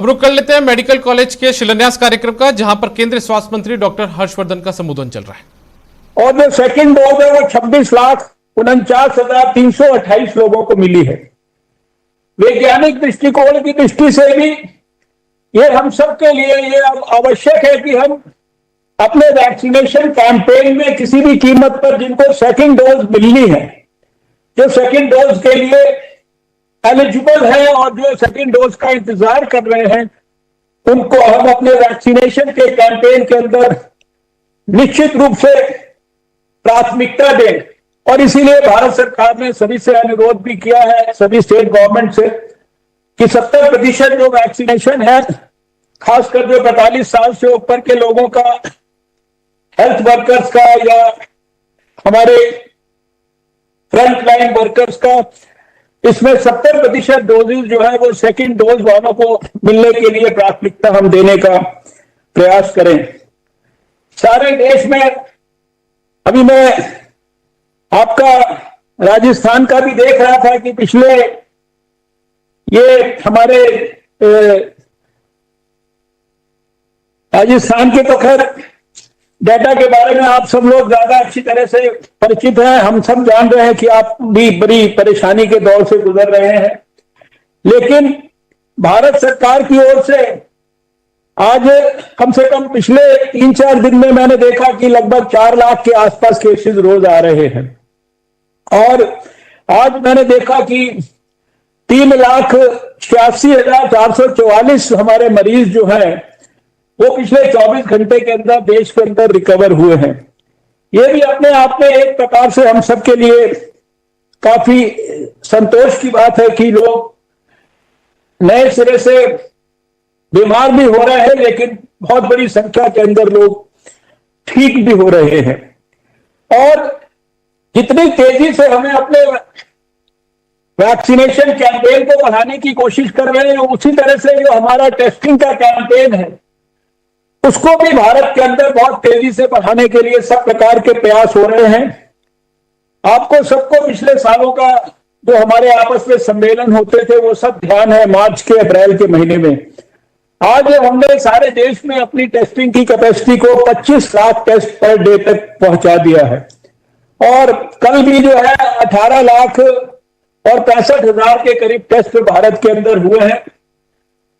अब रुक कर लेते हैं मेडिकल कॉलेज के शिलान्यास कार्यक्रम का, जहां पर केंद्रीय स्वास्थ्य मंत्री डॉक्टर हर्षवर्धन का संबोधन चल रहा है। और जो सेकंड डोज है वो 26,49,328 लोगों को मिली है। वैज्ञानिक दृष्टिकोण की दृष्टि से भी ये हम सबके लिए ये आवश्यक है कि हम अपने वैक्सीनेशन कैंपेन में किसी भी कीमत पर जिनको सेकंड डोज मिलनी है, जो सेकंड डोज के लिए एलिजिबल है और जो सेकंड डोज का इंतजार कर रहे हैं, उनको हम अपने वैक्सीनेशन के कैंपेन के अंदर निश्चित रूप से प्राथमिकता दें। और इसीलिए भारत सरकार ने सभी से अनुरोध भी किया है, सभी स्टेट गवर्नमेंट से, कि 70% जो वैक्सीनेशन है, खासकर जो 45 साल से ऊपर के लोगों का, हेल्थ वर्कर्स का या हमारे फ्रंट लाइन वर्कर्स का, इसमें 70% डोजेज जो है वो सेकंड डोज वालों को मिलने के लिए प्राथमिकता हम देने का प्रयास करें। सारे देश में अभी मैं आपका राजस्थान का भी देख रहा था कि पिछले ये हमारे राजस्थान के तो खैर डेटा के बारे में आप सब लोग ज्यादा अच्छी तरह से परिचित हैं। हम सब जान रहे हैं कि आप भी बड़ी परेशानी के दौर से गुजर रहे हैं, लेकिन भारत सरकार की ओर से आज कम से कम पिछले 3-4 दिन में मैंने देखा कि लगभग 4 लाख के आसपास केसेस रोज आ रहे हैं। और आज मैंने देखा कि 3,86,444 हमारे मरीज जो हैं वो पिछले 24 घंटे के अंदर देश के अंदर रिकवर हुए हैं। ये भी अपने आप में एक प्रकार से हम सबके लिए काफी संतोष की बात है कि लोग नए सिरे से बीमार भी हो रहे हैं, लेकिन बहुत बड़ी संख्या के अंदर लोग ठीक भी हो रहे हैं। और जितनी तेजी से हमें अपने वैक्सीनेशन कैंपेन को बढ़ाने की कोशिश कर रहे हैं, उसी तरह से जो हमारा टेस्टिंग का कैंपेन है उसको भी भारत के अंदर बहुत तेजी से बढ़ाने के लिए सब प्रकार के प्रयास हो रहे हैं। आपको सबको पिछले सालों का जो हमारे आपस में सम्मेलन होते थे वो सब ध्यान है। मार्च के अप्रैल के महीने में आज हमने सारे देश में अपनी टेस्टिंग की कैपेसिटी को 25 लाख टेस्ट पर डे तक पहुंचा दिया है। और कल भी जो है 18 लाख और 65,000 के करीब टेस्ट भारत के अंदर हुए हैं।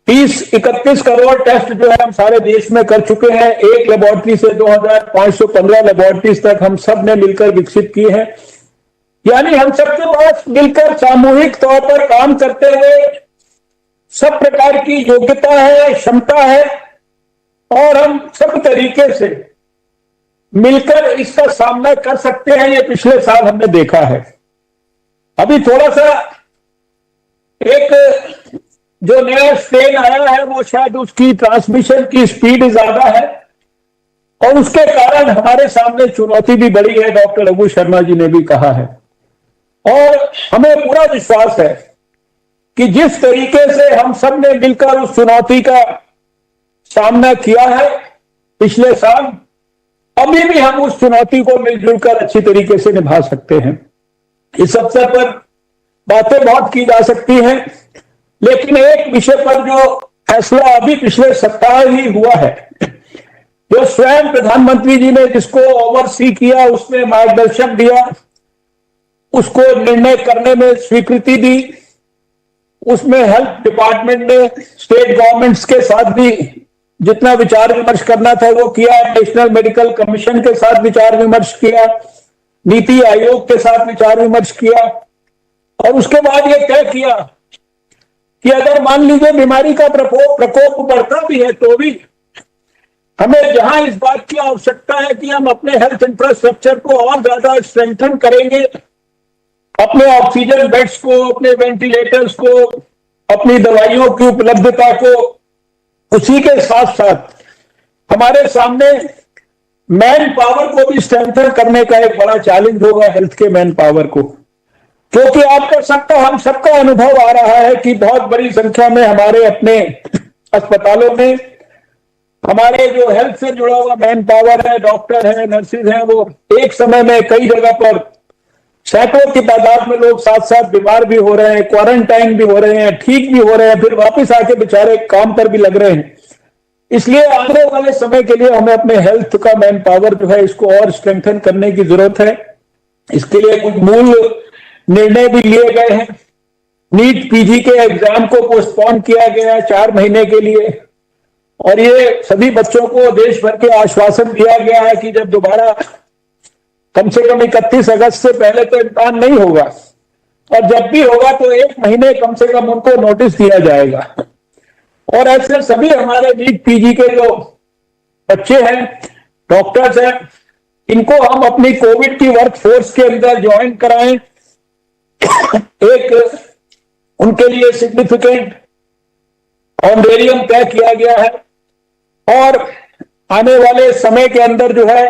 30-31 करोड़ टेस्ट जो है हम सारे देश में कर चुके हैं। एक लेबोरेटरी से 2,515 लेबोरेटरीज तक हम सब ने मिलकर विकसित की है। यानी हम सबके पास मिलकर सामूहिक तौर पर काम करते हुए सब प्रकार की योग्यता है, क्षमता है, और हम सब तरीके से मिलकर इसका सामना कर सकते हैं। ये पिछले साल हमने देखा है। अभी थोड़ा सा एक जो नया स्ट्रेन आया है वो शायद उसकी ट्रांसमिशन की स्पीड ज्यादा है और उसके कारण हमारे सामने चुनौती भी बड़ी है, डॉक्टर रघु शर्मा जी ने भी कहा है। और हमें पूरा विश्वास है कि जिस तरीके से हम सब ने मिलकर उस चुनौती का सामना किया है पिछले साल, अभी भी हम उस चुनौती को मिलजुल कर अच्छी तरीके से निभा सकते हैं। इस अवसर पर बातें बहुत की जा सकती हैं, लेकिन एक विषय पर जो फैसला अभी पिछले सप्ताह ही हुआ है, जो स्वयं प्रधानमंत्री जी ने जिसको ओवरसी किया, उसमें मार्गदर्शन दिया, उसको निर्णय करने में स्वीकृति दी, उसमें हेल्थ डिपार्टमेंट ने स्टेट गवर्नमेंट्स के साथ भी जितना विचार विमर्श करना था वो किया, नेशनल मेडिकल कमीशन के साथ विचार विमर्श किया, नीति आयोग के साथ विचार विमर्श किया, और उसके बाद ये तय किया कि अगर मान लीजिए बीमारी का प्रकोप बढ़ता भी है तो भी हमें जहां इस बात की आवश्यकता है कि हम अपने हेल्थ इंफ्रास्ट्रक्चर को और ज्यादा स्ट्रेंथन करेंगे, अपने ऑक्सीजन बेड्स को, अपने वेंटिलेटर्स को, अपनी दवाइयों की उपलब्धता को, उसी के साथ साथ हमारे सामने मैन पावर को भी स्ट्रेंथन करने का एक बड़ा चैलेंज होगा, हेल्थ के मैन पावर को। क्योंकि आपका सबका हम सबका अनुभव आ रहा है कि बहुत बड़ी संख्या में हमारे अपने अस्पतालों में हमारे जो हेल्थ से जुड़ा हुआ मैन पावर है, डॉक्टर है, नर्सेज हैं, वो एक समय में कई जगह पर सैकड़ों की तादाद में लोग साथ साथ बीमार भी हो रहे हैं, क्वारंटाइन भी हो रहे हैं, ठीक भी हो रहे हैं, फिर वापस आके बेचारे काम पर भी लग रहे हैं। इसलिए आने वाले समय के लिए हमें अपने हेल्थ का मैन पावर जो है इसको और स्ट्रेंथन करने की जरूरत है। इसके लिए कुछ मूल निर्णय भी लिए गए हैं। नीट पीजी के एग्जाम को पोस्टपोन किया गया है 4 महीने के लिए, और ये सभी बच्चों को देश भर के आश्वासन दिया गया है कि जब दोबारा कम से कम 31 अगस्त से पहले तो इम्तिहान नहीं होगा, और जब भी होगा तो 1 महीने कम से कम उनको नोटिस दिया जाएगा। और ऐसे सभी हमारे नीट पीजी के जो बच्चे हैं, डॉक्टर्स हैं, इनको हम अपनी कोविड की वर्क फोर्स के अंदर ज्वाइन कराएं। एक उनके लिए सिग्निफिकेंट ऑनरेरियम तय किया गया है, और आने वाले समय के अंदर जो है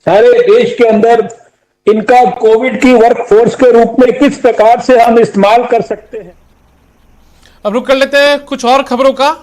सारे देश के अंदर इनका कोविड की वर्क फोर्स के रूप में किस प्रकार से हम इस्तेमाल कर सकते हैं। अब रुक कर लेते हैं कुछ और खबरों का।